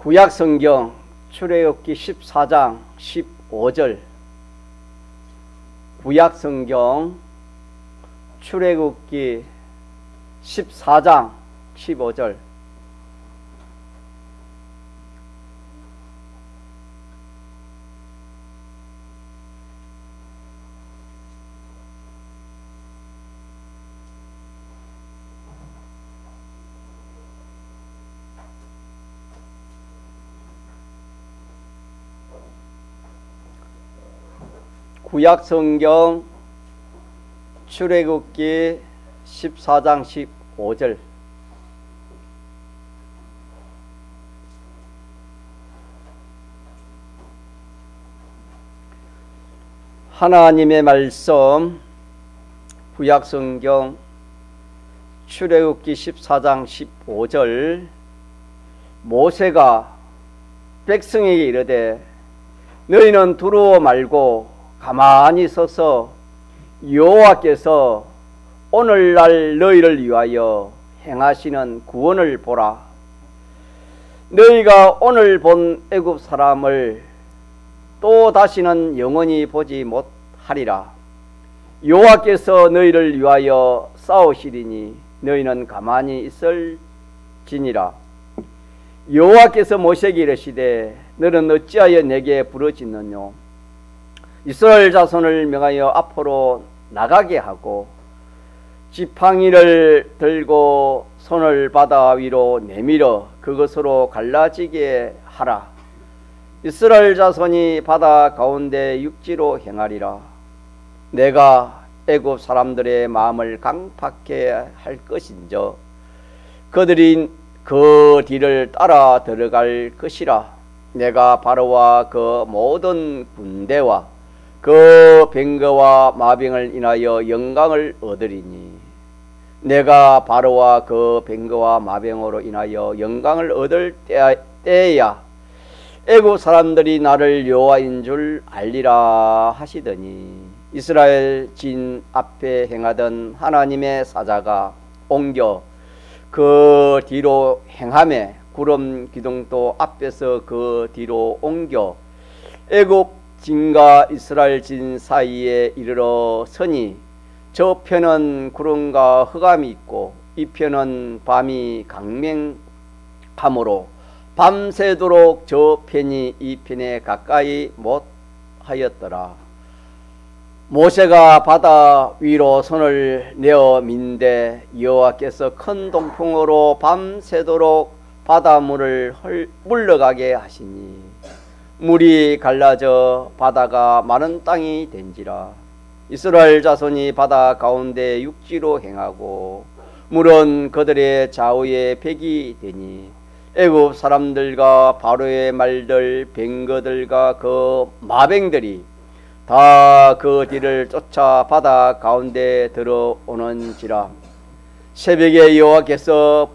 구약성경 출애굽기 14장 15절. 구약성경 출애굽기 14장 15절. 구약성경 출애굽기 14장 15절. 하나님의 말씀, 구약성경 출애굽기 14장 15절. 모세가 백성에게 이르되 너희는 두려워 말고 가만히 서서 여호와께서 오늘날 너희를 위하여 행하시는 구원을 보라. 너희가 오늘 본 애굽 사람을 또 다시는 영원히 보지 못하리라. 여호와께서 너희를 위하여 싸우시리니 너희는 가만히 있을지니라. 여호와께서 모세에게 이르시되 너는 어찌하여 내게 부르짖느뇨. 이스라엘 자손을 명하여 앞으로 나가게 하고 지팡이를 들고 손을 바다 위로 내밀어 그것으로 갈라지게 하라. 이스라엘 자손이 바다 가운데 육지로 행하리라. 내가 애굽 사람들의 마음을 강팍해 할 것인저 그들이 그 뒤를 따라 들어갈 것이라. 내가 바로와 그 모든 군대와 그 병거와 마병을 인하여 영광을 얻으리니 내가 바로와 그 병거와 마병으로 인하여 영광을 얻을 때야 애굽 사람들이 나를 여호와인 줄 알리라 하시더니 이스라엘 진 앞에 행하던 하나님의 사자가 옮겨 그 뒤로 행하매 구름 기둥도 앞에서 그 뒤로 옮겨 애굽 진과 이스라엘 진 사이에 이르러 서니 저 편은 구름과 흑암이 있고 이 편은 밤이 강맹하므로 밤새도록 저 편이 이 편에 가까이 못하였더라. 모세가 바다 위로 손을 내어 민대 여호와께서 큰 동풍으로 밤새도록 바닷물을 물러가게 하시니 물이 갈라져 바다가 마른 땅이 된지라. 이스라엘 자손이 바다 가운데 육지로 행하고 물은 그들의 좌우에 백이 되니 애굽 사람들과 바로의 말들 병거들과 그 마병들이 다 그 뒤를 쫓아 바다 가운데 들어오는지라. 새벽에 여호와께서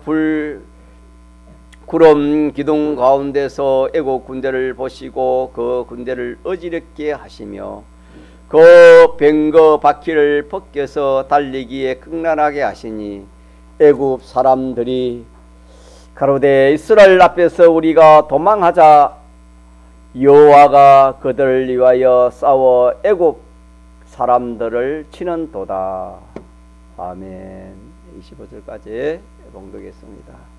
구름 기둥 가운데서 애국 군대를 보시고 그 군대를 어지럽게 하시며 그 병거 바퀴를 벗겨서 달리기에 극난하게 하시니 애국 사람들이 가로되 이스라엘 앞에서 우리가 도망하자. 여호와가 그들을 위하여 싸워 애국 사람들을 치는도다. 아멘. 25절까지 봉독했습니다.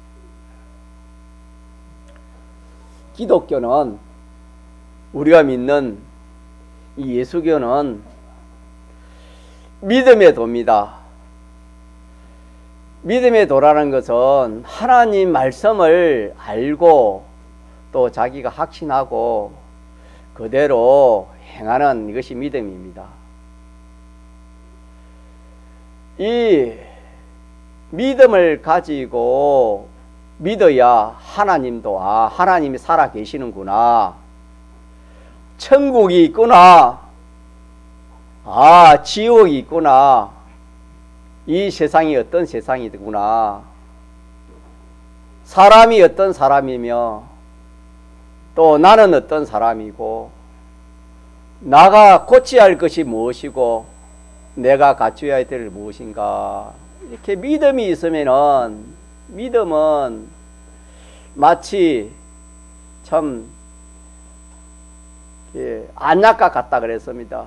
기독교는, 우리가 믿는 이 예수교는 믿음의 도입니다. 믿음의 도라는 것은 하나님 말씀을 알고 또 자기가 확신하고 그대로 행하는 이것이 믿음입니다. 이 믿음을 가지고 믿어야 하나님도 하나님이 살아 계시는구나, 천국이 있구나, 지옥이 있구나, 이 세상이 어떤 세상이구나, 사람이 어떤 사람이며 또 나는 어떤 사람이고 나가 고쳐야 할 것이 무엇이고 내가 갖춰야 될 무엇인가, 이렇게 믿음이 있으면은, 믿음은 마치 참 안약과 같다 그랬습니다.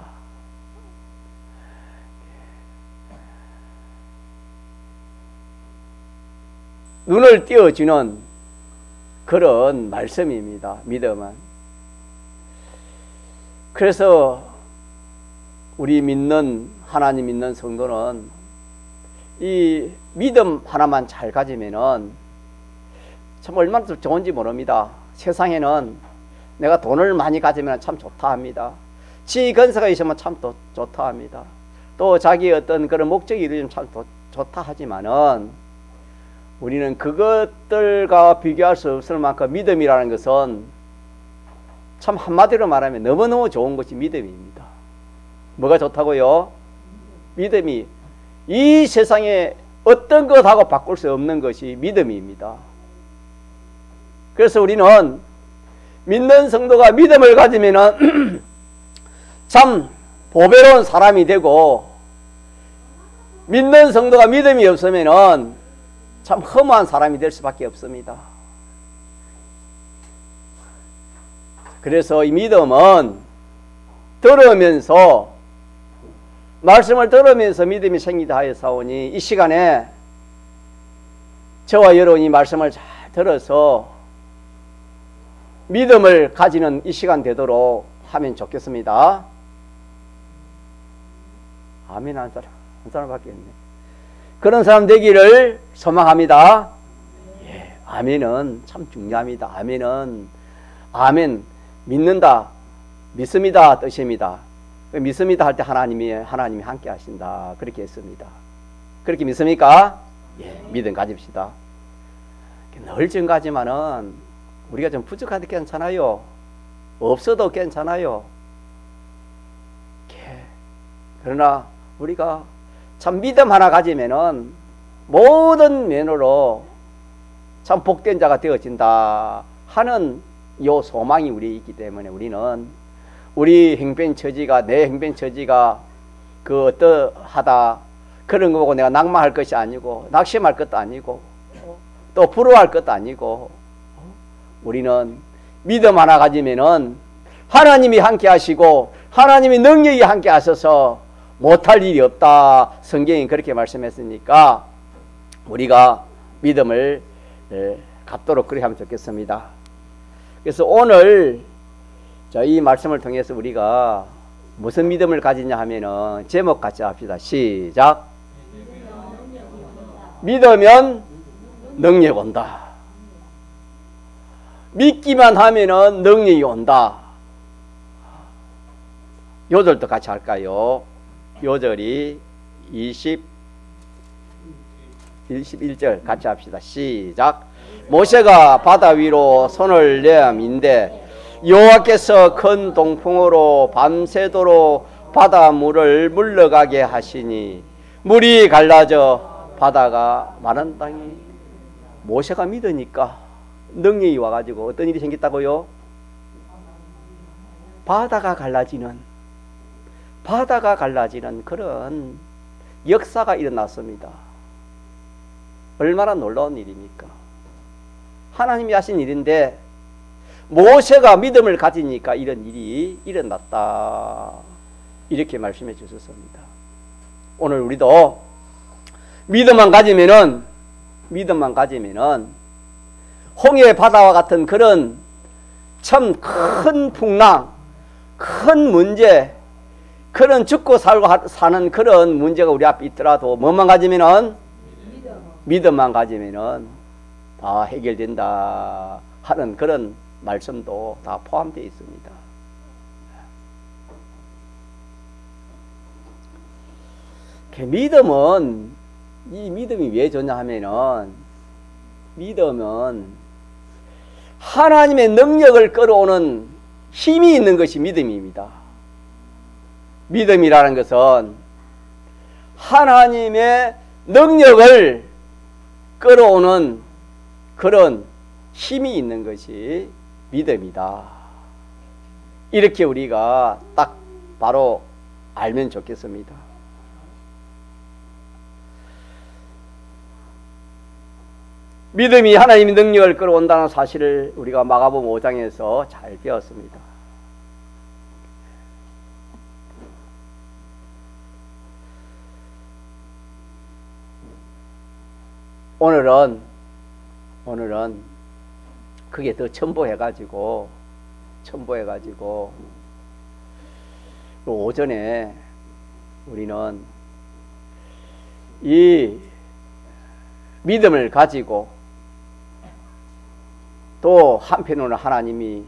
눈을 띄워주는 그런 말씀입니다. 믿음은. 그래서 우리 하나님 믿는 성도는 이 믿음 하나만 잘 가지면은 참 얼마나 좋은지 모릅니다. 세상에는 내가 돈을 많이 가지면 참 좋다 합니다. 지 건설가 있으면 참 좋다 합니다. 또 자기 어떤 그런 목적이 이루어지면 참 좋다 하지만은 우리는 그것들과 비교할 수 없을 만큼 믿음이라는 것은 참 한마디로 말하면 너무너무 좋은 것이 믿음입니다. 뭐가 좋다고요? 믿음이 이 세상에 어떤 것하고 바꿀 수 없는 것이 믿음입니다. 그래서 우리는 믿는 성도가 믿음을 가지면은 참 보배로운 사람이 되고, 믿는 성도가 믿음이 없으면은 참 허무한 사람이 될 수밖에 없습니다. 그래서 이 믿음은 들으면서, 말씀을 들으면서 믿음이 생기다 하였사오니, 이 시간에 저와 여러분이 말씀을 잘 들어서 믿음을 가지는 이 시간 되도록 하면 좋겠습니다. 아멘. 한 사람밖에 없네. 그런 사람 되기를 소망합니다. 예, 아멘은 참 중요합니다. 아멘, 믿는다, 믿습니다 뜻입니다. 믿습니다 할 때 하나님이 함께 하신다, 그렇게 했습니다. 그렇게 믿습니까? 예, 믿음 가집시다. 늘 증가하지만은 우리가 좀 부족해도 괜찮아요. 없어도 괜찮아요. 그러나 우리가 참 믿음 하나 가지면은 모든 면으로 참 복된 자가 되어진다 하는 요 소망이 우리에 있기 때문에, 우리는 우리 형편처지가, 내 형편처지가 그 어떠하다 그런 거 보고 내가 낙망할 것이 아니고, 낙심할 것도 아니고, 또 부러워할 것도 아니고, 우리는 믿음 하나 가지면은 하나님이 함께 하시고 하나님이 능력이 함께 하셔서 못할 일이 없다, 성경이 그렇게 말씀했으니까 우리가 믿음을 갖도록 그렇게 하면 좋겠습니다. 그래서 오늘 이 말씀을 통해서 우리가 무슨 믿음을 가지냐 하면은 제목 같이 합시다. 시작. 믿으면 능력 온다. 믿기만 하면은 능력이 온다. 요절도 같이 할까요? 요절이 21절 같이 합시다. 시작. 모세가 바다 위로 손을 내민데 여호와께서 큰 동풍으로 밤새도록 바다 물을 물러가게 하시니 물이 갈라져 바다가 마른 땅이. 모세가 믿으니까 능력이 와가지고 어떤 일이 생겼다고요? 바다가 갈라지는 그런 역사가 일어났습니다. 얼마나 놀라운 일입니까? 하나님이 하신 일인데 모세가 믿음을 가지니까 이런 일이 일어났다, 이렇게 말씀해 주셨습니다. 오늘 우리도 믿음만 가지면은 홍해 바다와 같은 그런 참 큰 풍랑, 큰 문제, 그런 죽고 살고 사는 그런 문제가 우리 앞에 있더라도 뭐만 가지면은, 믿음만 가지면은 다 해결된다 하는 그런 말씀도 다 포함되어 있습니다. 이 믿음이 왜 좋냐 하면은, 믿음은 하나님의 능력을 끌어오는 힘이 있는 것이 믿음입니다. 믿음이라는 것은 하나님의 능력을 끌어오는 그런 힘이 있는 것이 믿음이다. 이렇게 우리가 딱 바로 알면 좋겠습니다. 믿음이 하나님의 능력을 끌어온다는 사실을 우리가 마가복음 5장에서 잘 배웠습니다. 오늘은 그게 더 첨보해가지고 오전에 우리는 이 믿음을 가지고 또 한편으로는 하나님이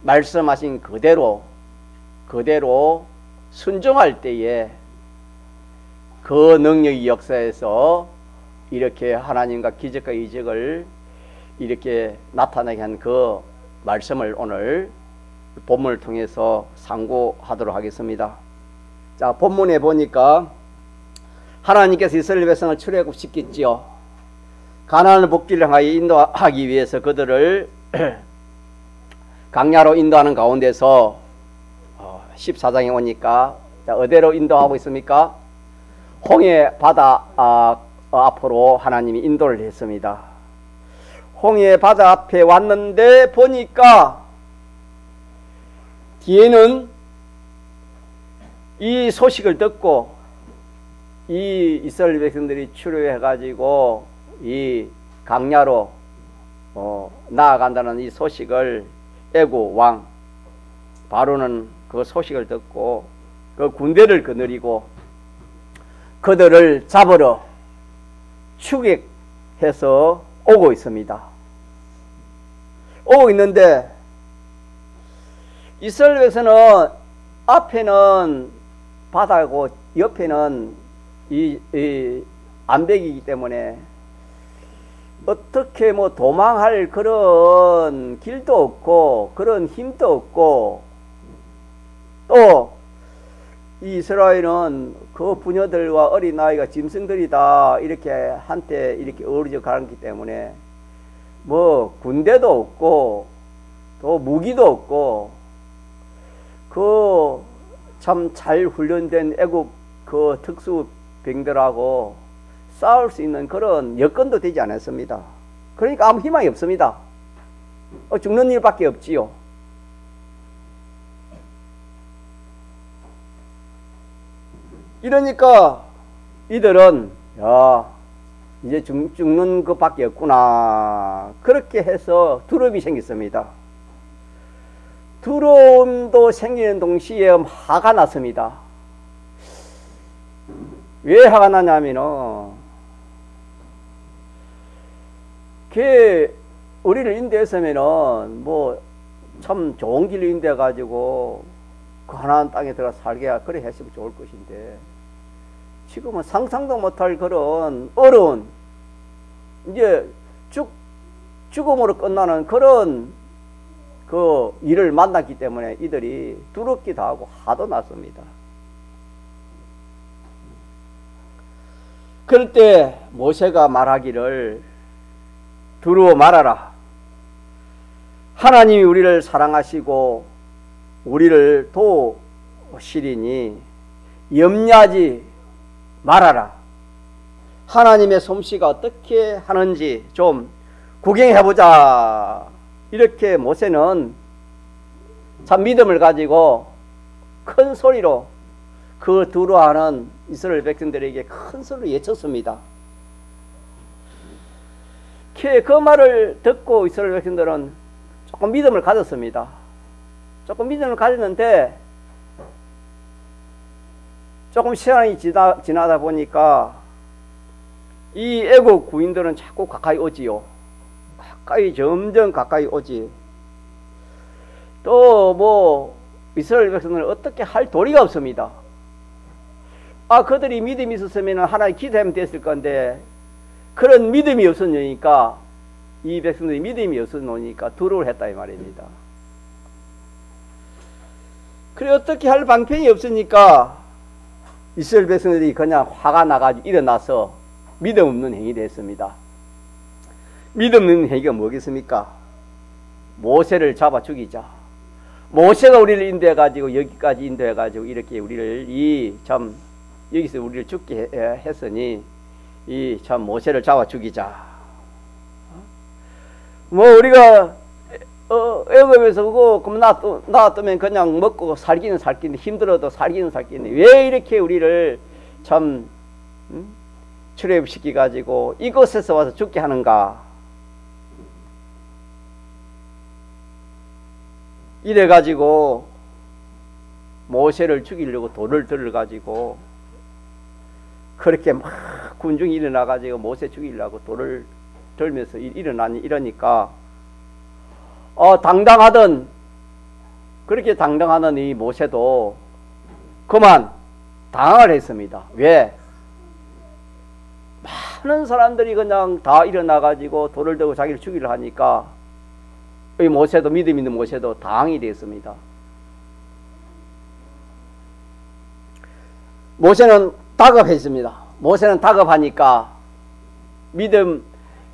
말씀하신 그대로 순종할 때에 그 능력의 역사에서 이렇게 하나님과 기적과 이적을 이렇게 나타나게 한 그 말씀을 오늘 본문을 통해서 상고하도록 하겠습니다. 자, 본문에 보니까 하나님께서 이스라엘 백성을 출애굽시켰지요. 가나안을 복지를 향하여 인도하기 위해서 그들을 광야로 인도하는 가운데서 14장에 오니까 자, 어디로 인도하고 있습니까? 홍해 바다 앞으로 하나님이 인도를 했습니다. 홍해 바다 앞에 왔는데 보니까 뒤에는 이 소식을 듣고 이 이스라엘 백성들이 출애굽해가지고 이 광야로 나아간다는 이 소식을 애굽 왕 바로는 그 소식을 듣고 그 군대를 거느리고 그들을 잡으러 추격해서 오고 있습니다. 오고 있는데 이스라엘 백성은 앞에는 바다고 옆에는 이 암벽이기 때문에 어떻게 뭐 도망할 그런 길도 없고 그런 힘도 없고 또 이스라엘은 그 부녀들과 어린아이가 짐승들이다 이렇게 한때 이렇게 어우러져 가기 때문에 뭐 군대도 없고 또 무기도 없고 그 참 잘 훈련된 애국 그 특수병들하고 싸울 수 있는 그런 여건도 되지 않았습니다. 그러니까 아무 희망이 없습니다. 죽는 일밖에 없지요. 이러니까 이들은 야 이제 죽는 것밖에 없구나 그렇게 해서 두려움이 생겼습니다. 두려움도 생기는 동시에 화가 났습니다. 왜 화가 나냐면은 우리를 인도했으면은 뭐 참 좋은 길로 인도해 가지고 그 가나안 땅에 들어가 살게 그래 했으면 좋을 것인데 지금은 상상도 못할 그런 어려운 이제 죽음으로 끝나는 그런 그 일을 만났기 때문에 이들이 두렵기도 하고 화도 났습니다. 그럴 때 모세가 말하기를 두려워 말아라. 하나님이 우리를 사랑하시고 우리를 도우시리니 염려하지 말아라. 하나님의 솜씨가 어떻게 하는지 좀 구경해보자. 이렇게 모세는 참 믿음을 가지고 큰 소리로 그 두려워하는 이스라엘 백성들에게 큰 소리로 외쳤습니다. 그 말을 듣고 이스라엘 백성들은 조금 믿음을 가졌습니다. 조금 믿음을 가졌는데 조금 시간이 지나다 보니까 이 애국 구인들은 자꾸 가까이 오지요. 점점 가까이 오지. 또 뭐 이스라엘 백성들은 어떻게 할 도리가 없습니다. 그들이 믿음이 있었으면 하나님 기도하면 됐을 건데 그런 믿음이 없었으니까 이 백성들이 믿음이 없었으니까 두려움을 했다 이 말입니다. 그래 어떻게 할 방편이 없으니까 이스라엘 백성들이 그냥 화가 나가지고 일어나서 믿음 없는 행위를 했습니다. 믿음 없는 행위가 뭐겠습니까? 모세를 잡아 죽이자. 모세가 우리를 인도해가지고 여기까지 인도해가지고 이렇게 우리를 이 여기서 우리를 죽게 했으니 이 참 모세를 잡아 죽이자. 뭐 우리가 애굽에서 그거 놔두면 그냥 먹고 살기는 살긴데 힘들어도 살기는 살긴데 왜 이렇게 우리를 참 출애굽시키 가지고 이곳에서 와서 죽게 하는가? 이래 가지고 모세를 죽이려고 돌을 들어 가지고 그렇게 막 군중이 일어나 가지고 모세 죽이려고 돌을 들면서 일어나니 이러니까 당당하던 그렇게 당당하던 이 모세도 그만 당황을 했습니다. 왜? 많은 사람들이 그냥 다 일어나 가지고 돌을 들고 자기를 죽이려 하니까 이 모세도 믿음 있는 모세도 당황이 되었습니다. 모세는 다급했습니다. 모세는 다급하니까 믿음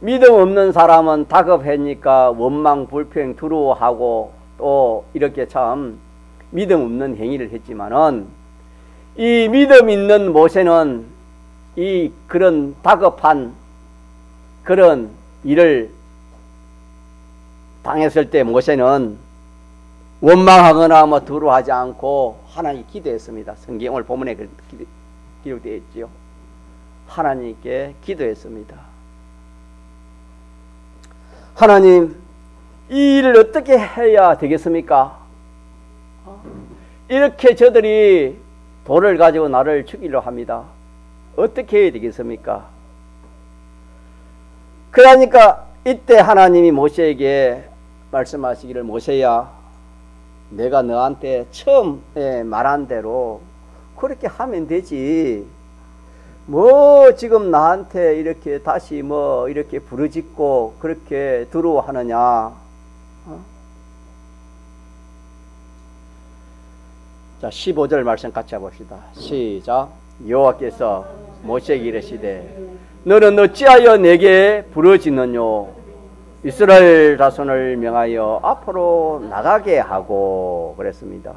없는 사람은 다급하니까 원망, 불평, 두려워하고 또 이렇게 참 믿음 없는 행위를 했지만은 이 믿음 있는 모세는 이 그런 다급한 그런 일을 당했을 때 모세는 원망하거나 뭐 두려워하지 않고 하나님 기도했습니다. 성경 오늘 본문에 기록되어 있지요. 하나님께 기도했습니다. 하나님, 이 일을 어떻게 해야 되겠습니까? 이렇게 저들이 돌을 가지고 나를 죽이려 합니다. 어떻게 해야 되겠습니까? 그러니까 이때 하나님이 모세에게 말씀하시기를 모세야 내가 너한테 처음에 말한 대로 그렇게 하면 되지. 뭐 지금 나한테 이렇게 다시 뭐 이렇게 부르짖고 그렇게 두려워하느냐. 자, 15절 말씀 같이 해봅시다. 시작. 여호와께서 모세에게 이르시되 너는 어찌하여 내게 부르짖느뇨? 이스라엘 자손을 명하여 앞으로 나가게 하고 그랬습니다.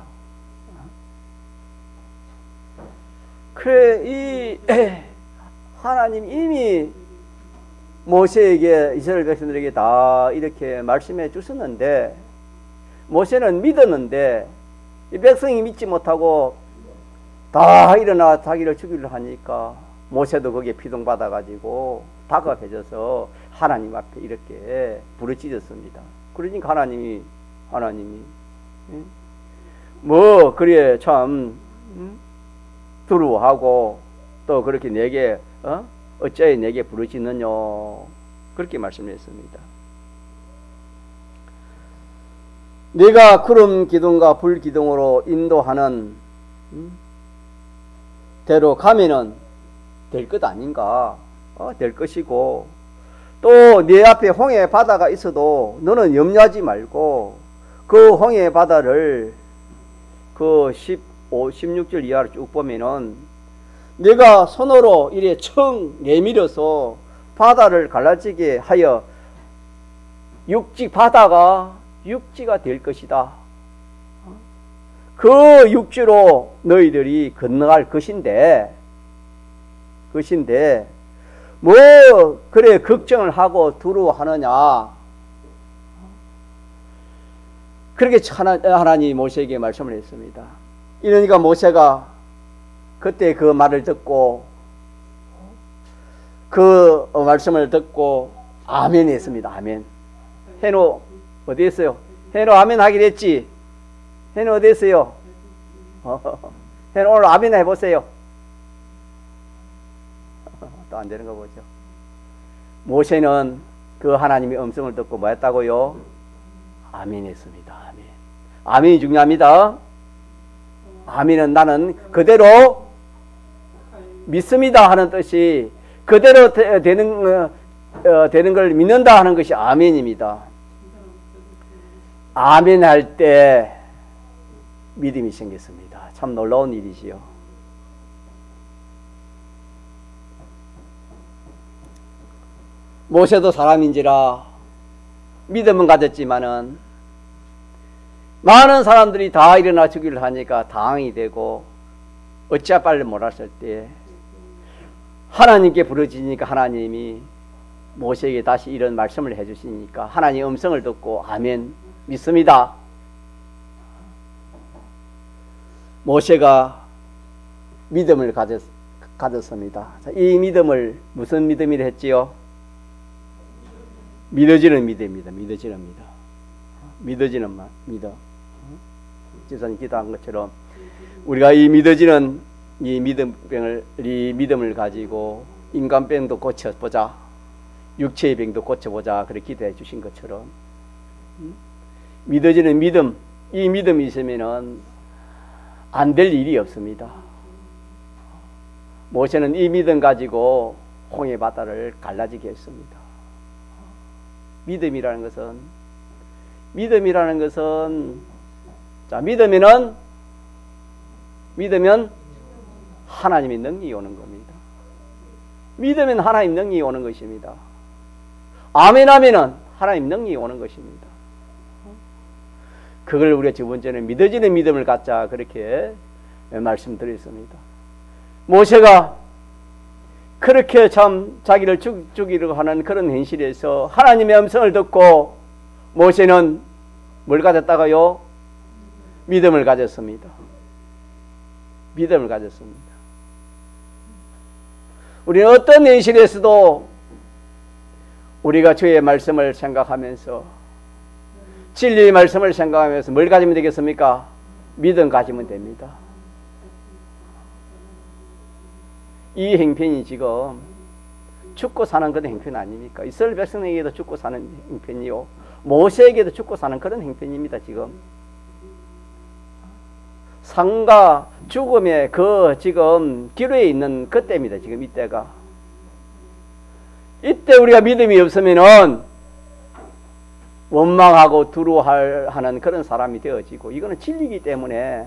그래, 이 하나님 이미 모세에게 이스라엘 백성들에게 다 이렇게 말씀해 주셨는데 모세는 믿었는데 이 백성이 믿지 못하고 다 일어나 자기를 죽이려 하니까 모세도 거기에 피동받아 가지고 다급해져서 하나님 앞에 이렇게 부르짖었습니다. 그러니까 하나님이 뭐 그래 참 두려워하고 또 그렇게 내게 어찌하여 내게 부르짖느냐 그렇게 말씀했습니다. 네가 구름 기둥과 불 기둥으로 인도하는 대로 가면은 될 것 아닌가? 될 것이고 또 네 앞에 홍해 바다가 있어도 너는 염려하지 말고 그 홍해 바다를 그 16절 이하로 쭉 보면은 네가 손으로 이래 청 내밀어서 바다를 갈라지게 하여 바다가 육지가 될 것이다. 그 육지로 너희들이 건너갈 것인데 뭐 그래 걱정을 하고 두려워하느냐. 그렇게 하나님이 모세에게 말씀을 했습니다. 이러니까 모세가 그때 그 말을 듣고 그 말씀을 듣고 아멘 했습니다. 아멘. 해노 어디 있어요? 해노 아멘 하기로 했지? 해노 어디 있어요? 해노 오늘 아멘 해보세요. 또 안 되는 거 보죠. 모세는 그 하나님의 음성을 듣고 뭐 했다고요? 아멘 했습니다. 아멘. 아멘이 중요합니다. 아멘은 나는 그대로 믿습니다 하는 뜻이 그대로 되는 걸 믿는다 하는 것이 아멘입니다. 아멘 할 때 믿음이 생겼습니다. 참 놀라운 일이지요. 모세도 사람인지라 믿음은 가졌지만은 많은 사람들이 다 일어나 주기를 하니까 당황이 되고 어찌야 빨리 몰았을 때 하나님께 부르짖으니까 하나님이 모세에게 다시 이런 말씀을 해주시니까 하나님 음성을 듣고 아멘 믿습니다. 모세가 믿음을 가졌습니다. 이 믿음을 무슨 믿음이라 했지요? 믿어지는 믿음입니다. 믿어지는 믿음. 믿어지는 믿음. 지선이 기도한 것처럼 우리가 이 믿어지는 이 믿음을 가지고 인간병도 고쳐보자, 육체의 병도 고쳐보자 그렇게 기도해 주신 것처럼 믿어지는 믿음, 이 믿음이 있으면은 안 될 일이 없습니다. 모세는 이 믿음 가지고 홍해 바다를 갈라지게 했습니다. 믿음이라는 것은 자, 믿으면 하나님의 능력이 오는 겁니다. 믿으면 하나님 능력이 오는 것입니다. 아멘 하면은 하나님 능력이 오는 것입니다. 그걸 우리가 저번전에 믿어지는 믿음을 갖자 그렇게 말씀드렸습니다. 모세가 그렇게 참 자기를 죽이려고 하는 그런 현실에서 하나님의 음성을 듣고 모세는 뭘 가졌다가요? 믿음을 가졌습니다. 믿음을 가졌습니다. 우리는 어떤 현실에서도 우리가 주의 말씀을 생각하면서 진리의 말씀을 생각하면서 뭘 가지면 되겠습니까? 믿음 가지면 됩니다. 이 행편이 지금 죽고 사는 그런 행편 아닙니까? 이스라엘 백성에게도 죽고 사는 행편이요, 모세에게도 죽고 사는 그런 행편입니다. 지금 삶과 죽음의 그 지금 기로에 있는 그때입니다. 지금 이때가. 이때 우리가 믿음이 없으면은 원망하고 두려워하는 그런 사람이 되어지고, 이거는 진리이기 때문에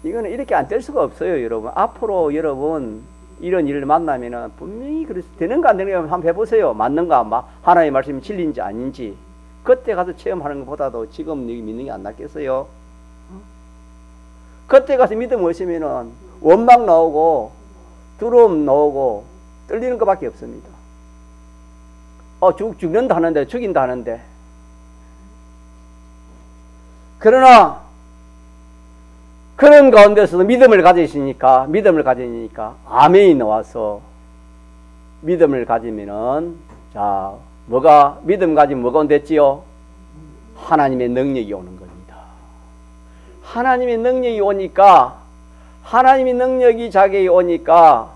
이거는 이렇게 안 될 수가 없어요. 여러분 앞으로 여러분 이런 일을 만나면은 분명히 그래서 되는가 안 되는가 한번 해보세요. 맞는가, 하나님의 말씀이 진리인지 아닌지. 그때 가서 체험하는 것보다도 지금 여기 믿는 게 안 낫겠어요? 그때 가서 믿음 없으면은 원망 나오고 두려움 나오고 떨리는 것밖에 없습니다. 죽는다 하는데, 죽인다 하는데. 그러나 그런 가운데서도 믿음을 가지시니까 아멘이 나와서 믿음을 가지면은, 자, 믿음 가지면 뭐가 됐지요? 하나님의 능력이 오는 겁니다. 하나님의 능력이 오니까, 하나님의 능력이 자기에게 오니까,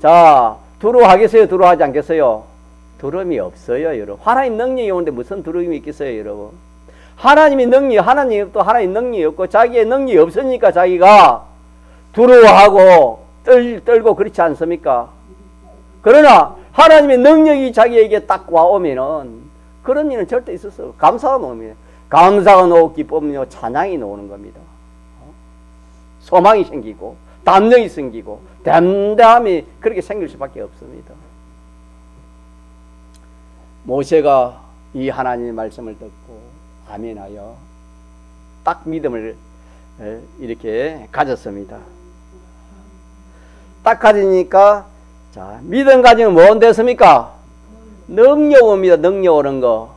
자, 두려워하겠어요? 두려워하지 않겠어요? 두려움이 없어요, 여러분. 하나님 능력이 오는데 무슨 두려움이 있겠어요, 여러분? 하나님의 능력, 하나님 능력이 없고 자기의 능력이 없으니까 자기가 두려워하고 떨고 그렇지 않습니까? 그러나 하나님의 능력이 자기에게 딱 와오면은 그런 일은 절대 있었어요. 감사가 나옵니다. 감사가 나오고 기쁨이 나오고 찬양이 나오는 겁니다. 소망이 생기고 담력이 생기고 담대함이 그렇게 생길 수밖에 없습니다. 모세가 이 하나님의 말씀을 듣고 아멘하여 딱 믿음을 이렇게 가졌습니다. 딱 가지니까, 자, 믿음 가지면 뭔 됐습니까? 능력 옵니다. 능력 오는 거.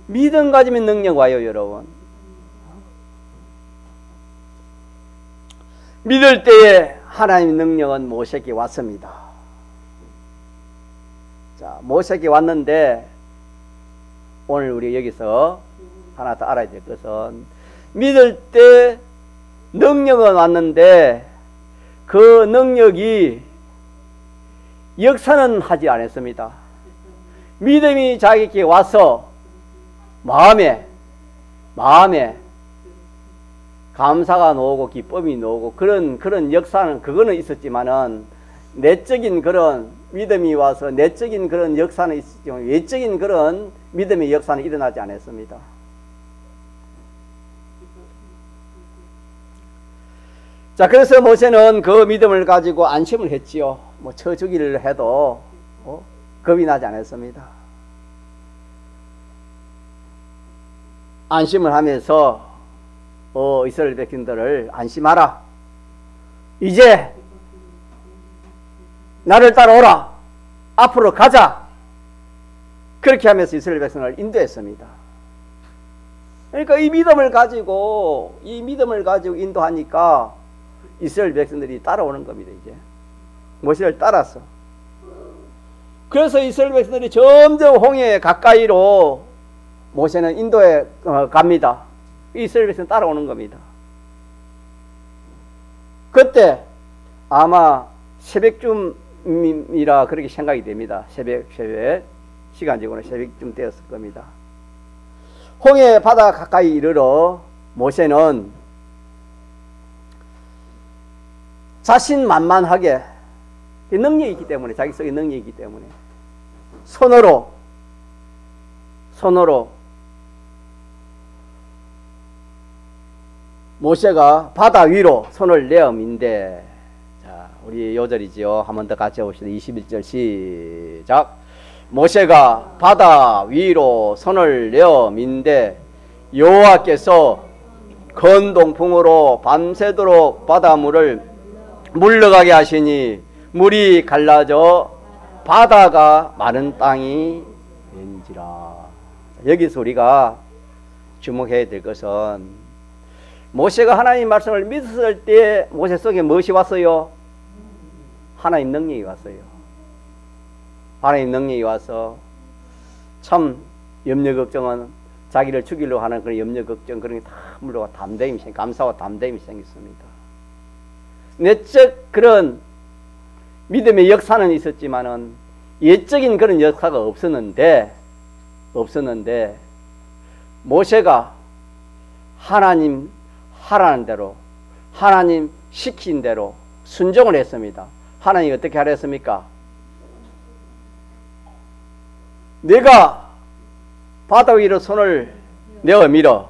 믿음 가지면 능력 와요, 여러분. 믿을 때에 하나님의 능력은 모세에게 왔습니다. 자, 모세에게 왔는데 오늘 우리 여기서 하나 더 알아야 될 것은, 믿을 때 능력은 왔는데 그 능력이 역사는 하지 않았습니다. 믿음이 자기에게 와서 마음에 감사가 나오고 기쁨이 나오고 그런 역사는 그거는 있었지만은, 내적인 그런 믿음이 와서 내적인 그런 역사는 있었지만 외적인 그런 믿음의 역사는 일어나지 않았습니다. 자, 그래서 모세는 그 믿음을 가지고 안심을 했지요. 쳐 죽이를 해도 겁이 나지 않았습니다. 안심을 하면서 이스라엘 백성들을 안심하라. 이제 나를 따라오라. 앞으로 가자. 그렇게 하면서 이스라엘 백성을 인도했습니다. 그러니까 이 믿음을 가지고 인도하니까 이스라엘 백성들이 따라오는 겁니다. 이제 모세를 따라서. 그래서 이스라엘 백성들이 점점 홍해 가까이로 모세는 인도에 갑니다. 이스라엘 백성 따라오는 겁니다. 그때 아마 새벽쯤이라 그렇게 생각이 됩니다. 새벽 시간적으로 새벽쯤 되었을 겁니다. 홍해 바다 가까이 이르러 모세는 자신만만하게, 능력이 있기 때문에, 자기 속에 능력이 있기 때문에 손으로 모세가 바다 위로 손을 내어 민대. 자, 우리 요절이지요. 한 번 더 같이 해봅시다. 21절 시작. 모세가 바다 위로 손을 내어 민대 여호와께서 큰 동풍으로 밤새도록 바닷물을 물러가게 하시니 물이 갈라져 바다가 마른 땅이 된지라. 여기서 우리가 주목해야 될 것은 모세가 하나님 말씀을 믿었을 때 모세 속에 무엇이 왔어요? 하나님 능력이 왔어요. 하나님 능력이 와서 참 염려 걱정은 자기를 죽이려고 하는 그런 염려 걱정 그런 게 다 물러가 담대함이 감사와 담대함이 생겼습니다. 내적 그런 믿음의 역사는 있었지만은 예적인 그런 역사가 없었는데 모세가 하나님 하라는 대로 하나님 시킨 대로 순종을 했습니다. 하나님이 어떻게 하라 했습니까? 내가 바다 위로 손을 내어 밀어.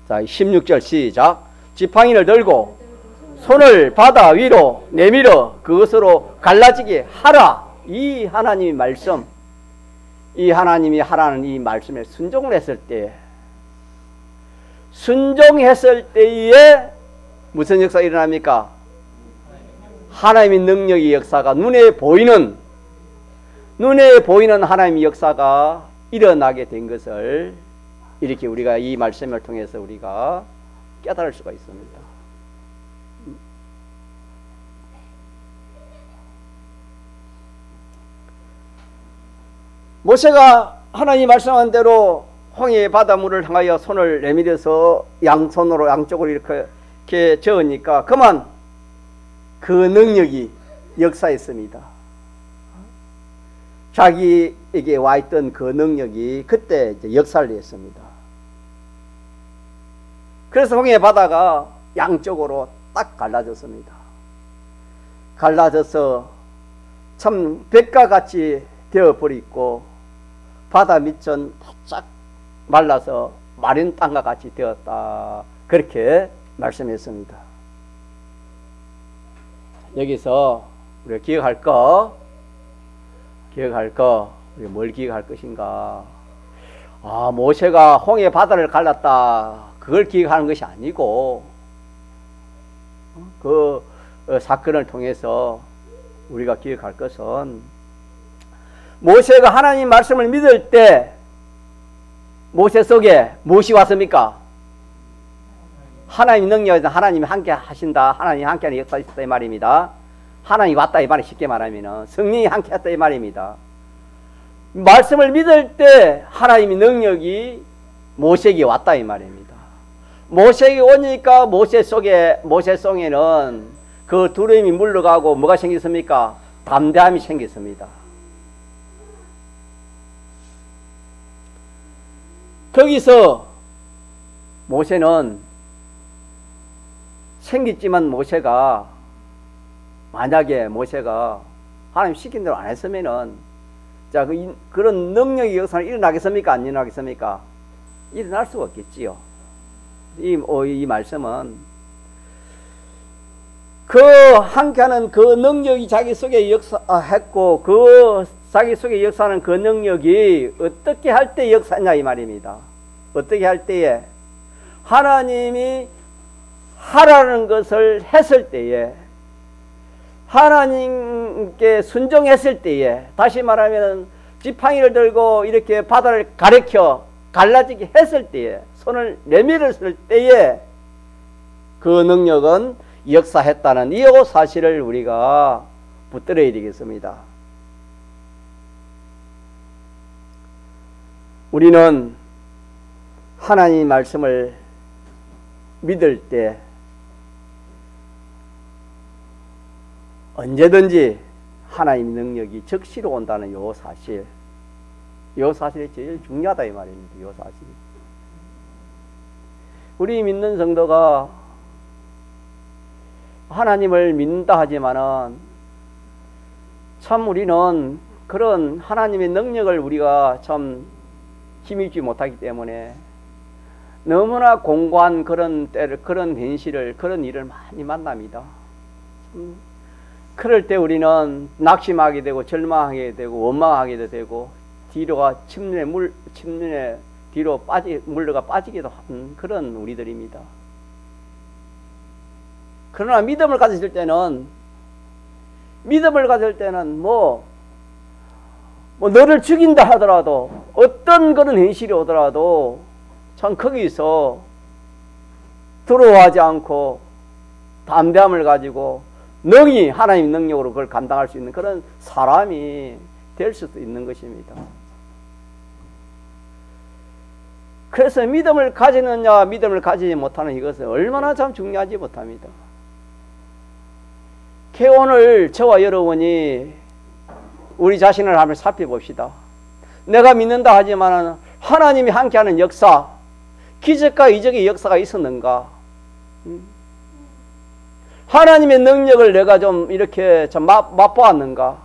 자, 16절 시작. 지팡이를 들고 손을 바다 위로 내밀어 그것으로 갈라지게 하라. 이 하나님의 말씀, 이 하나님이 하라는 이 말씀에 순종을 했을 때, 순종했을 때에 무슨 역사가 일어납니까? 하나님의 능력의 역사가 눈에 보이는 하나님의 역사가 일어나게 된 것을 이렇게 우리가 이 말씀을 통해서 우리가 깨달을 수가 있습니다. 모세가 하나님 말씀한 대로 홍해 바닷물을 향하여 손을 내밀어서 양손으로 양쪽으로 이렇게 저으니까 그만 그 능력이 역사했습니다. 자기에게 와 있던 그 능력이 그때 이제 역사를 했습니다. 그래서 홍해 바다가 양쪽으로 딱 갈라졌습니다. 갈라져서 참 벽과 같이 되어버리고 바다 밑은 바짝 말라서 마른 땅과 같이 되었다. 그렇게 말씀했습니다. 여기서 우리가 기억할 거 우리가 뭘 기억할 것인가? 아, 모세가 홍해 바다를 갈랐다. 그걸 기억하는 것이 아니고 그 사건을 통해서 우리가 기억할 것은 모세가 하나님 말씀을 믿을 때 모세 속에 무엇이 왔습니까? 하나님 능력에서 하나님이 함께 하신다. 하나님이 함께하는 역사가 있었다 이 말입니다. 하나님이 왔다 이 말이 쉽게 말하면 성령이 함께 했다 이 말입니다. 말씀을 믿을 때 하나님의 능력이 모세에게 왔다 이 말입니다. 모세에게 오니까 모세 속에는 그 두려움이 물러가고 뭐가 생겼습니까? 담대함이 생겼습니다. 거기서 모세는 생겼지만 모세가 만약에 모세가 하나님 시킨 대로 안 했으면은 자, 그런 능력의 역사는 일어나겠습니까? 안 일어나겠습니까? 일어날 수가 없겠지요. 이 말씀은 그 함께하는 그 능력이 자기 속에 역사했고 그 자기 속에 역사하는 그 능력이 어떻게 할 때 역사냐 이 말입니다. 어떻게 할 때에 하나님이 하라는 것을 했을 때에 하나님께 순종했을 때에, 다시 말하면 지팡이를 들고 이렇게 바다를 가리켜 갈라지게 했을 때에, 손을 내밀었을 때에 그 능력은 역사했다는 이 사실을 우리가 붙들어야 되겠습니다. 우리는 하나님 말씀을 믿을 때 언제든지 하나님 능력이 적시로 온다는 요 사실, 요 사실이 제일 중요하다 이 말입니다. 요 사실. 우리 믿는 성도가 하나님을 믿는다 하지만은 참 우리는 그런 하나님의 능력을 우리가 참 힘입지 못하기 때문에 너무나 공고한 그런 때를, 그런 현실을, 그런 일을 많이 만납니다. 그럴 때 우리는 낙심하게 되고 절망하게 되고 원망하게 되고 뒤로가 침륜에 뒤로 물러가 빠지기도 하는 그런 우리들입니다. 그러나 믿음을 가질 때는 뭐 너를 죽인다 하더라도, 어떤 그런 현실이 오더라도 참 거기서 두려워하지 않고 담대함을 가지고 능히 하나님 능력으로 그걸 감당할 수 있는 그런 사람이 될 수도 있는 것입니다. 그래서 믿음을 가지느냐 믿음을 가지지 못하는 이것은 얼마나 참 중요하지 못합니다. 오늘 저와 여러분이 우리 자신을 한번 살펴봅시다. 내가 믿는다 하지만 하나님이 함께하는 역사, 기적과 이적의 역사가 있었는가? 하나님의 능력을 내가 좀 이렇게 좀 맛보았는가?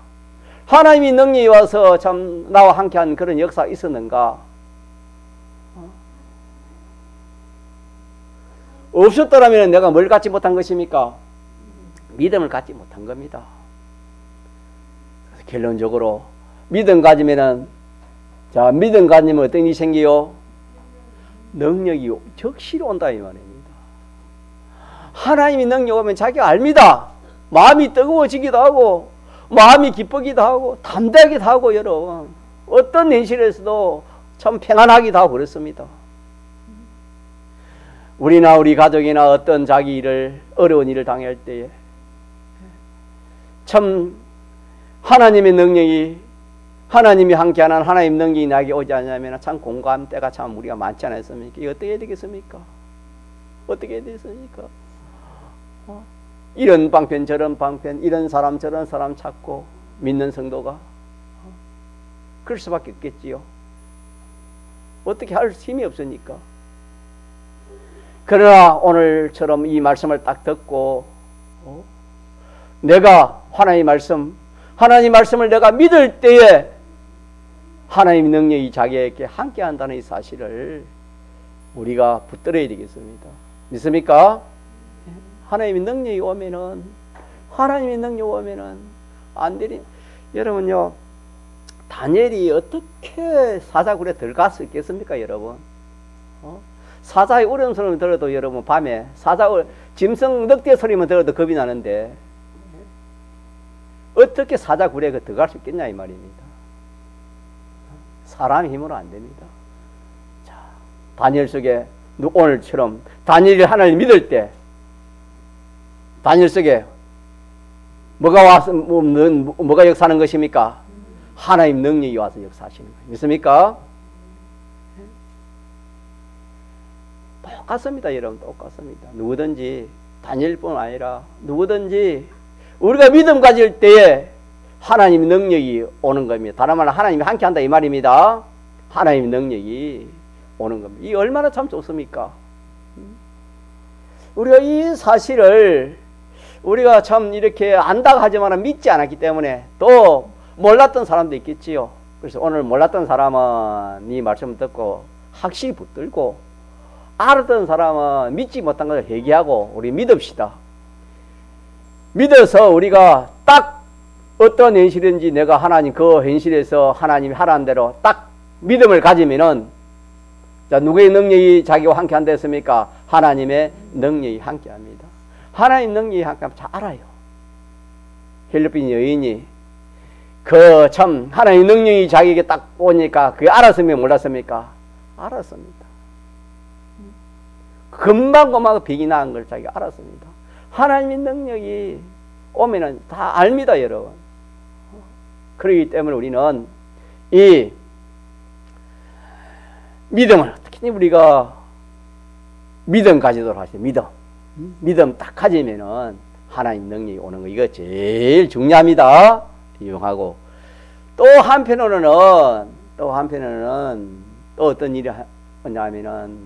하나님이 능력이 와서 참 나와 함께한 그런 역사가 있었는가? 없었더라면 내가 뭘 갖지 못한 것입니까? 믿음을 갖지 못한 겁니다. 그래서 결론적으로 믿음 가지면은, 자, 믿음 가지면 어떤 일이 생겨요? 능력이 적시로 온다 이 말입니다. 하나님이 능력 오면 자기가 압니다. 마음이 뜨거워지기도 하고 마음이 기쁘기도 하고 담대하기도 하고, 여러분 어떤 현실에서도 참 평안하기도 하고 그렇습니다. 우리나 우리 가족이나 어떤 자기 일을, 어려운 일을 당할 때에 참 하나님의 능력이, 하나님이 함께하는 하나님 능력이 나에게 오지 않냐면 참 공감할 때가 참 우리가 많지 않았습니까? 이거 어떻게 해야 되겠습니까? 어떻게 해야 되겠습니까? 이런 방편 저런 방편, 이런 사람 저런 사람 찾고 믿는 성도가 그럴 수밖에 없겠지요. 어떻게 할 힘이 없으니까. 그러나 오늘처럼 이 말씀을 딱 듣고 내가 하나님 말씀을 내가 믿을 때에 하나님의 능력이 자기에게 함께한다는 이 사실을 우리가 붙들어야 되겠습니다. 믿습니까? 하나님의 능력이 오면은 안 되리. 여러분요, 다니엘이 어떻게 사자굴에 들어갈 수 있겠습니까, 여러분? 사자의 울음소리만 들어도 여러분 밤에 사자굴 짐승 늑대 소리만 들어도 겁이 나는데 어떻게 사자굴에 들어갈 수 있겠냐 이 말입니다. 사람의 힘으로 안 됩니다. 자, 다니엘 속에 오늘처럼 다니엘이 하나님을 믿을 때 다니엘 속에 뭐가 역사하는 것입니까? 하나님 능력이 와서 역사하시는 거예요. 믿습니까? 똑같습니다, 여러분. 똑같습니다. 누구든지, 다니엘뿐 아니라 누구든지 우리가 믿음 가질 때에 하나님의 능력이 오는 겁니다. 다른 말로 하나님이 함께한다 이 말입니다. 하나님의 능력이 오는 겁니다. 이 얼마나 참 좋습니까? 우리가 이 사실을 우리가 참 이렇게 안다고 하지만 믿지 않았기 때문에 또 몰랐던 사람도 있겠지요. 그래서 오늘 몰랐던 사람은 이 말씀을 듣고 확실히 붙들고, 알았던 사람은 믿지 못한 것을 회개하고 우리 믿읍시다. 믿어서 우리가 딱 어떤 현실인지 내가 하나님 그 현실에서 하나님이 하라는 대로 딱 믿음을 가지면은, 자, 누구의 능력이 자기와 함께 한다 했습니까? 하나님의 능력이 함께 합니다. 하나님 능력이 함께 하면 잘 알아요. 필리핀 여인이 그 참 하나님의 능력이 자기에게 딱 오니까 그게 알았습니까? 몰랐습니까? 알았습니다. 금방금방 병이 나은 걸 자기가 알았습니다. 하나님의 능력이 오면은 다 압니다, 여러분. 그렇기 때문에 우리는 이 믿음을, 특히 우리가 믿음 가지도록 하세요. 믿음 딱 가지면은 하나님 능력이 오는 거, 이거 제일 중요합니다. 이용하고 또 한편으로는 또 어떤 일이 뭐냐면은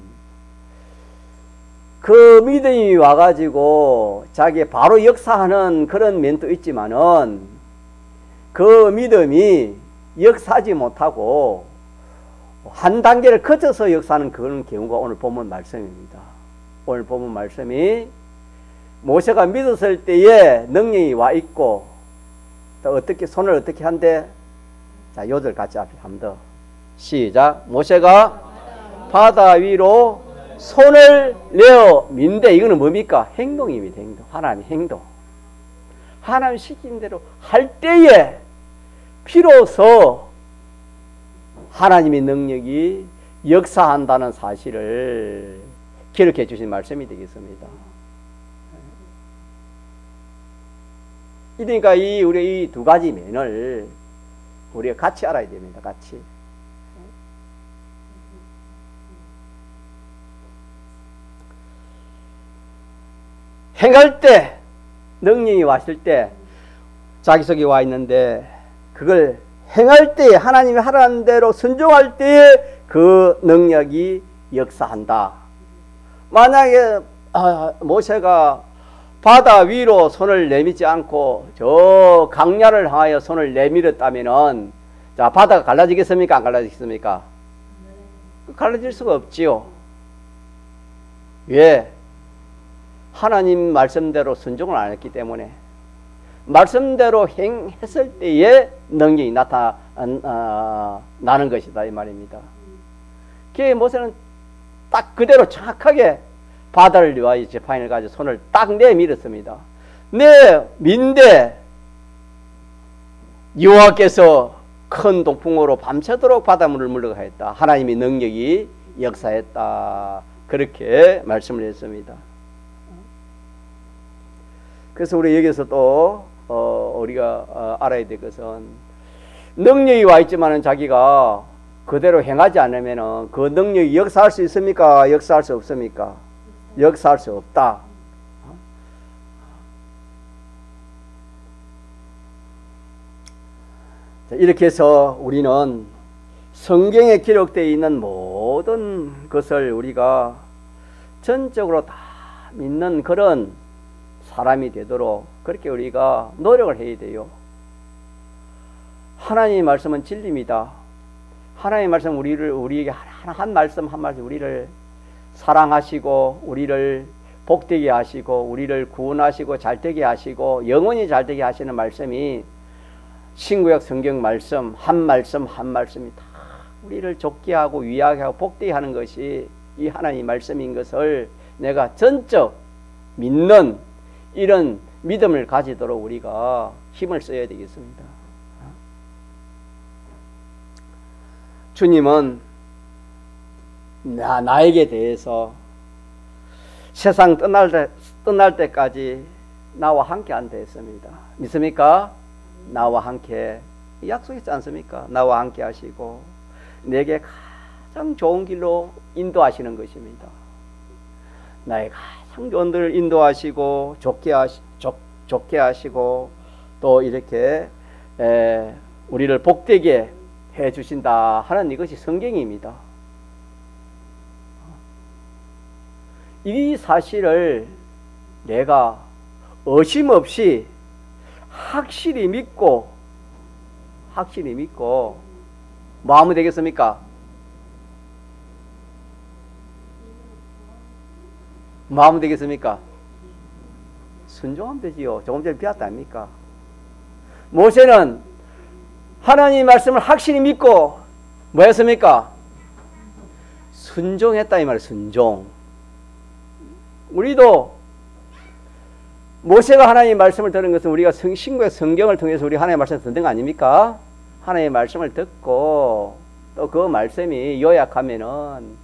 그 믿음이 와가지고 자기 바로 역사하는 그런 면도 있지만은 그 믿음이 역사하지 못하고 한 단계를 거쳐서 역사하는 그런 경우가 오늘 본문 말씀입니다. 오늘 본문 말씀이 모세가 믿었을 때에 능력이 와 있고 또 어떻게 손을 어떻게 한대? 자, 요절 같이 앞에 한 번 더 시작. 모세가 바다 위로 손을 내어 민대. 이거는 뭡니까? 행동입니다. 행동. 하나님 행동. 하나님 시킨 대로 할 때에 비로소 하나님의 능력이 역사한다는 사실을 기록해 주신 말씀이 되겠습니다. 그러니까 우리 이 두 가지 면을 우리가 같이 알아야 됩니다. 같이. 행할 때, 능력이 왔을 때, 자기속에 와 있는데, 그걸 행할 때, 하나님이 하라는 대로 순종할 때에 그 능력이 역사한다. 만약에 모세가 바다 위로 손을 내밀지 않고 저 강야를 향하여 손을 내밀었다면은, 자, 바다가 갈라지겠습니까? 안 갈라지겠습니까? 갈라질 수가 없지요. 왜? 하나님 말씀대로 순종을 안 했기 때문에, 말씀대로 행했을 때에 능력이 나는 것이다, 이 말입니다. 그 모세는 딱 그대로 정확하게 바다를 위하여 지팡이를 가지고 손을 딱 내밀었습니다. 민대 여호와께서 큰 동풍으로 밤새도록 바닷물을 물러가게 했다. 하나님의 능력이 역사했다. 그렇게 말씀을 했습니다. 그래서 우리 여기서 또 우리가 알아야 될 것은, 능력이 와 있지만은 자기가 그대로 행하지 않으면은 그 능력이 역사할 수 있습니까? 역사할 수 없습니까? 역사할 수 없다. 이렇게 해서 우리는 성경에 기록되어 있는 모든 것을 우리가 전적으로 다 믿는 그런 사람이 되도록 그렇게 우리가 노력을 해야 돼요. 하나님의 말씀은 진리입니다. 하나님의 말씀 우리에게 한 말씀 한 말씀 우리를 사랑하시고 우리를 복되게 하시고 우리를 구원하시고 잘되게 하시고 영원히 잘되게 하시는 말씀이 신구약 성경 말씀 한 말씀이 다 우리를 좋게 하고 위하게 하고 복되게 하는 것이 이 하나님의 말씀인 것을 내가 전적 믿는 이런 믿음을 가지도록 우리가 힘을 써야 되겠습니다. 주님은 나에게 대해서 세상 떠날 때까지 나와 함께 한다 했습니다. 믿습니까? 나와 함께 약속했지 않습니까? 나와 함께 하시고 내게 가장 좋은 길로 인도하시는 것입니다. 나의 가장 좋은 길을 인도하시고 좋게 하시고 또 이렇게 우리를 복되게 해주신다 하는 이것이 성경입니다. 이 사실을 내가 의심 없이 확실히 믿고 뭐 하면 되겠습니까? 뭐 하면 되겠습니까? 순종하면 되지요. 조금 전에 배웠다 아닙니까? 모세는 하나님의 말씀을 확실히 믿고 뭐 했습니까? 순종했다 이 말이에요. 순종. 우리도 모세가 하나님의 말씀을 들은 것은 우리가 신구약 성경을 통해서 우리 하나님의 말씀을 듣는 거 아닙니까? 하나님의 말씀을 듣고 또 그 말씀이 요약하면은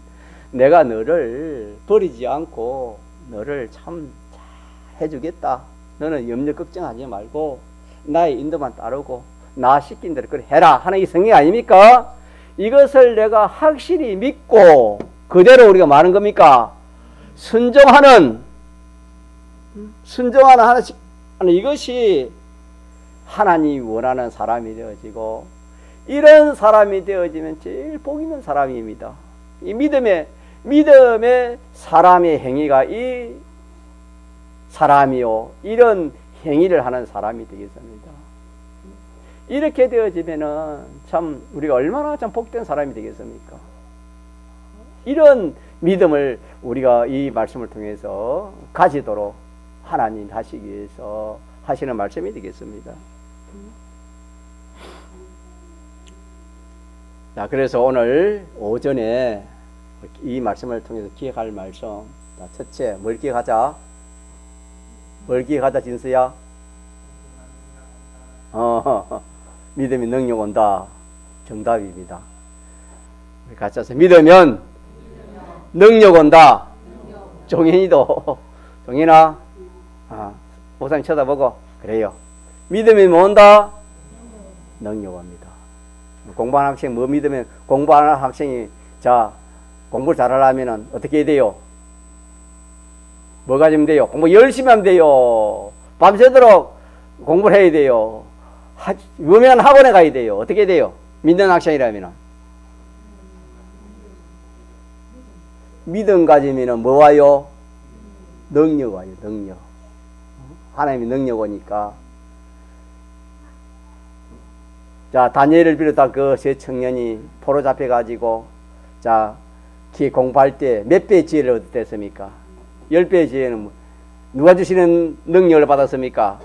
내가 너를 버리지 않고 너를 참 해주겠다. 너는 염려 걱정하지 말고 나의 인도만 따르고 나 시킨 대로 그래 해라 하는 이 성경 아닙니까? 이것을 내가 확실히 믿고 그대로 우리가 말하는 겁니까? 순종하는 하나씩 이것이 하나님이 원하는 사람이 되어지고 이런 사람이 되어지면 제일 복 있는 사람입니다. 이 믿음의 사람의 행위가 이 사람이요 이런 행위를 하는 사람이 되겠습니다. 이렇게 되어지면은 참 우리가 얼마나 참 복된 사람이 되겠습니까? 이런 믿음을 우리가 이 말씀을 통해서 가지도록 하나님 하시기 위해서 하시는 말씀이 되겠습니다. 자, 그래서 오늘 오전에 이 말씀을 통해서 기억할 말씀. 자, 첫째, 뭘 기억하자? 뭘 기억하자, 진수야? 믿음이 능력 온다. 정답입니다. 우리 같이 해서 믿으면 능력 온다. 종현이도. 종현아, 목사님 쳐다보고, 그래요. 믿음이 뭐 온다? 능력 옵니다. 공부하는 학생 뭐 믿으면 공부하는 학생이 자 공부를 잘하려면 어떻게 해야 돼요? 뭐 가지면 돼요? 공부 열심히 하면 돼요. 밤새도록 공부를 해야 돼요. 유명한 학원에 가야 돼요. 어떻게 해야 돼요? 믿는 학생이라면 믿음 가지면 뭐 와요? 능력 와요. 능력. 하나님이 능력 오니까. 자, 다니엘을 비롯한 그 세 청년이 포로 잡혀가지고, 자, 공부할 때 몇 배의 지혜를 얻었습니까? 10배의 지혜는 누가 주시는 능력을 받았습니까?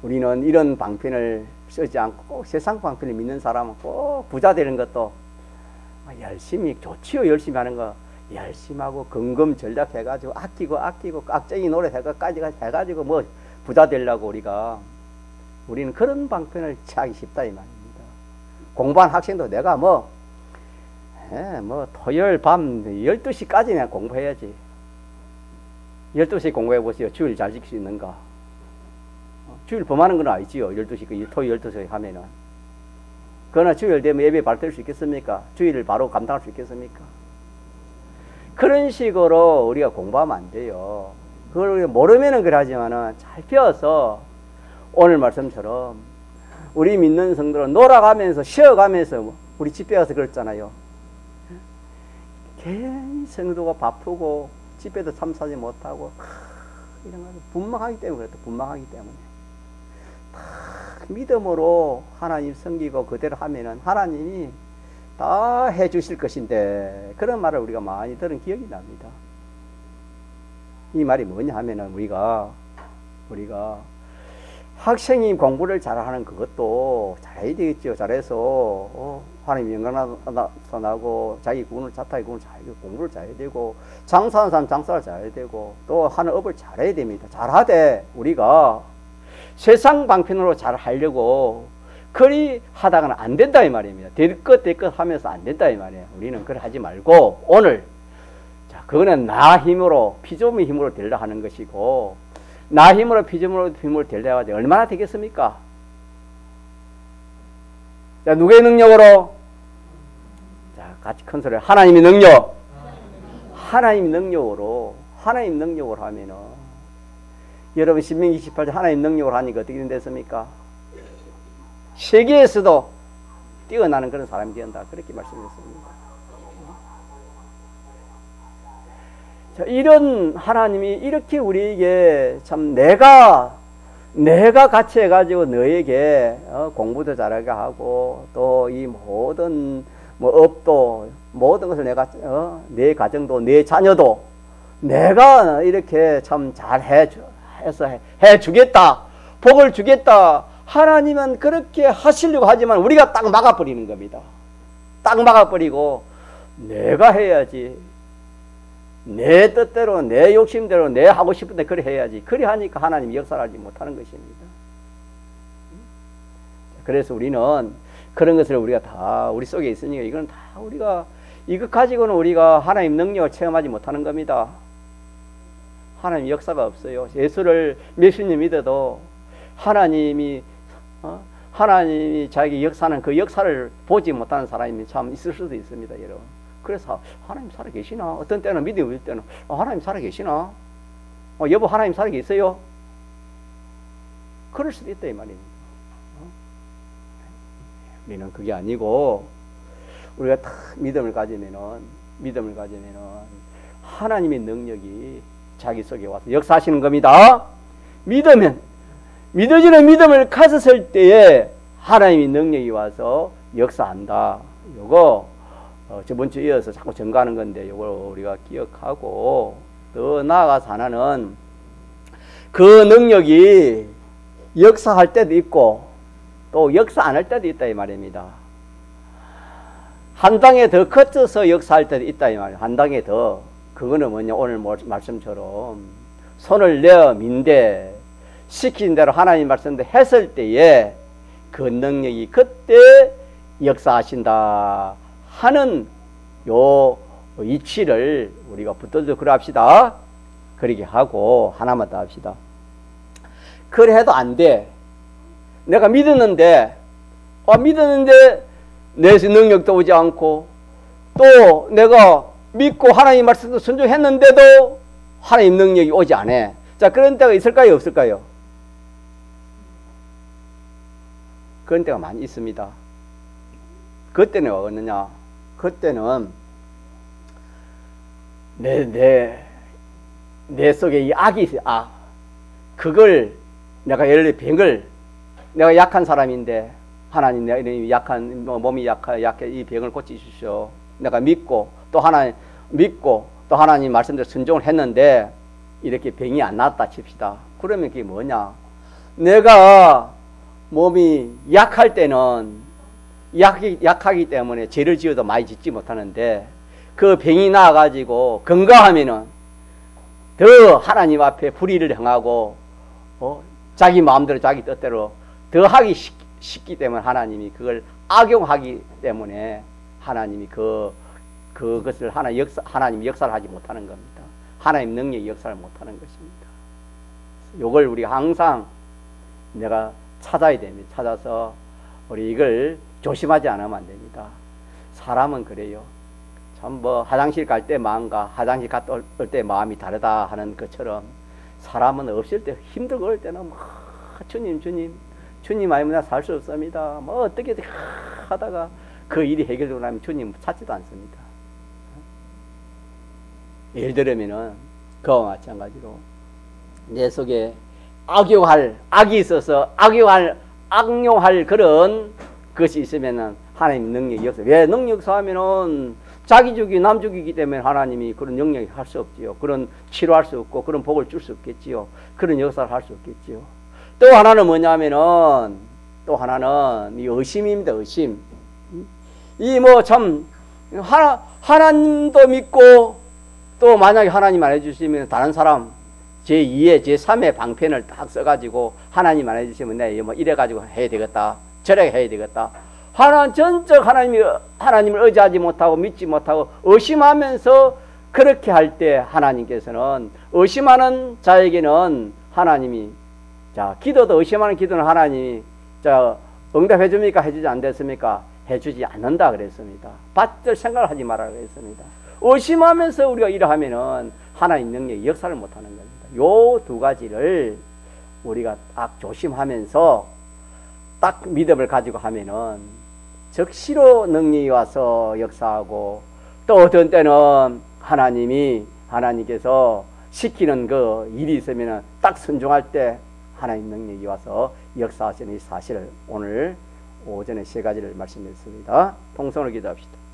우리는 이런 방편을 쓰지 않고 꼭 세상 방편을 믿는 사람은 꼭 부자 되는 것도 열심히, 좋지요. 열심히 하는 거. 열심히 하고 근검전략 해가지고 아끼고 깍쟁이 노래 해가지고 뭐 부자 되려고 우리는 그런 방편을 취하기 쉽다 이 말입니다. 공부한 학생도 내가 뭐 토요일 밤 12시까지는 공부해야지. 12시 공부해 보세요. 주일 잘 지킬 수 있는가? 주일 범하는 건 아니지요. 12시, 토요일 12시 하면은. 그러나 주일 되면 예배 발될 수 있겠습니까? 주일을 바로 감당할 수 있겠습니까? 그런 식으로 우리가 공부하면 안 돼요. 그걸 모르면은 그러지만은 잘 배워서 오늘 말씀처럼 우리 믿는 성도는 놀아가면서 쉬어가면서 우리 집에 가서 그랬잖아요. 괜히 성도가 바쁘고 집에도 참사지 못하고 이런 거 분망하기 때문에 그랬다. 분망하기 때문에 믿음으로 하나님 섬기고 그대로 하면은 하나님이 다 해주실 것인데 그런 말을 우리가 많이 들은 기억이 납니다. 이 말이 뭐냐 하면은 우리가 학생이 공부를 잘하는 그것도 잘해야 되겠죠. 잘해서 하나님 영광 나타나고 자기 구원을 자타의 구원을 공부를 잘해야 되고 장사하는 사람 장사를 잘해야 되고 또 하는 업을 잘해야 됩니다. 잘하되 우리가 세상 방편으로 잘 하려고 그리 하다가는 안 된다 이 말입니다. 될 것 하면서 안 된다 이 말이에요. 우리는 그걸 하지 말고 오늘 자 그거는 나 힘으로 피조물의 힘으로 되려 하는 것이고 나 힘으로 피조물의 힘으로 되려 하지 얼마나 되겠습니까? 자 누구의 능력으로? 자 같이 큰 소리 하나님의 능력. 하나님 능력으로 하면은 여러분 신명기 28장 하나님 능력으로 하니까 어떻게 됐습니까? 세계에서도 뛰어나는 그런 사람이 된다. 그렇게 말씀드렸습니다. 자, 이런 하나님이 이렇게 우리에게 참 내가 같이 해가지고 너에게 공부도 잘하게 하고 또 이 모든 업도 모든 것을 내가 내 가정도 내 자녀도 내가 이렇게 참 잘 해서 해주겠다. 복을 주겠다. 하나님은 그렇게 하시려고 하지만 우리가 딱 막아버리는 겁니다. 딱 막아버리고 내가 해야지. 내 뜻대로 내 욕심대로 내 하고 싶은데 그래 해야지. 그래 하니까 하나님이 역사하지 못하는 것입니다. 그래서 우리는 그런 것을 우리가 다 우리 속에 있으니까 이건 다 우리가 이것 가지고는 우리가 하나님 능력을 체험하지 못하는 겁니다. 하나님 역사가 없어요. 예수를 몇십 년 믿어도 하나님이 자기 역사는 그 역사를 보지 못하는 사람이 참 있을 수도 있습니다, 여러분. 그래서 하나님 살아 계시나? 어떤 때는 믿음이 없을 때는 하나님 살아 계시나? 여보 하나님 살아 계세요? 그럴 수도 있다 이 말입니다. 우리는 그게 아니고 우리가 딱 믿음을 가지면은 하나님의 능력이 자기 속에 와서 역사하시는 겁니다. 믿어지는 믿음을 가졌을 때에 하나님의 능력이 와서 역사한다. 요거 저번 주에 이어서 자꾸 증가하는 건데 요걸 우리가 기억하고 더 나아가서 하나는 그 능력이 역사할 때도 있고 또 역사 안 할 때도 있다 이 말입니다. 한 단계 더 커져서 역사할 때도 있다 이 말이에요. 한 단계 더. 그거는 뭐냐, 오늘 말씀처럼 손을 내어 민대 시킨 대로 하나님 말씀대로 했을 때에 그 능력이 그때 역사하신다 하는 요 이치를 우리가 붙들도 그래 합시다. 그렇게 하고 하나만 더 합시다. 그래 해도 안 돼. 내가 믿었는데 내 능력도 오지 않고 또 내가 믿고 하나님 말씀도 순종했는데도 하나님 능력이 오지 않아. 자, 그런 때가 있을까요? 없을까요? 그런 때가 많이 있습니다. 그때는 왜 그러느냐? 그때는 내 속에 이 악이 있어요. 악. 그걸 내가 예를 들어 병을 내가 약한 사람인데 하나님 내 약한 몸이 약해 이 병을 고치십시오. 내가 믿고 또 하나님 말씀대로 순종을 했는데 이렇게 병이 안 낫다 칩시다. 그러면 그게 뭐냐? 내가 몸이 약할 때는 약하기 때문에 죄를 지어도 많이 짓지 못하는데 그 병이 나아가지고 건강하면은 더 하나님 앞에 불의를 행하고 자기 마음대로 자기 뜻대로 더 하기 쉽기 때문에 하나님이 그걸 악용하기 때문에 하나님이 그것을 하나님 역사를 하지 못하는 겁니다. 하나님 능력이 역사를 못하는 것입니다. 요걸 우리가 항상 내가 찾아야 됩니다. 찾아서 우리 이걸 조심하지 않으면 안 됩니다. 사람은 그래요. 참 화장실 갈 때 마음과 화장실 갔다 올 때 마음이 다르다 하는 것처럼 사람은 없을 때 힘들고 그럴 때는 주님 아니면 살 수 없습니다. 어떻게 하다가 그 일이 해결되고 나면 주님 찾지도 않습니다. 예를 들면은 그와 마찬가지로 내 속에 악이 있어서 악용할 그런 것이 있으면은 하나님 능력이 역사. 왜 능력 역사하면은 자기 죽이 남 죽이기 때문에 하나님이 그런 능력이 할 수 없지요. 그런 치료할 수 없고 그런 복을 줄 수 없겠지요. 그런 역사를 할 수 없겠지요. 또 하나는 뭐냐면은 이 의심입니다. 의심. 이 참 하나님도 믿고 또 만약에 하나님 안 해주시면 다른 사람 제2의 제3의 방편을 딱 써가지고 하나님 안 해주시면 내가 이래가지고 해야 되겠다. 저래 해야 되겠다. 전적 하나님을 의지하지 못하고 믿지 못하고 의심하면서 그렇게 할 때 하나님께서는 의심하는 자에게는 하나님이 기도도 의심하는 기도는 하나님이 응답해 줍니까? 해주지 않겠습니까? 해주지 않는다 그랬습니다. 받을 생각을 하지 말라 그랬습니다. 의심하면서 우리가 일하면은 하나님 능력이 역사를 못하는 겁니다. 요 두 가지를 우리가 딱 조심하면서 딱 믿음을 가지고 하면은 적시로 능력이 와서 역사하고 또 어떤 때는 하나님께서 시키는 그 일이 있으면은 딱 순종할 때 하나님 능력이 와서 역사하시는 이 사실을 오늘 오전에 세 가지를 말씀드렸습니다. 통성을 기도합시다.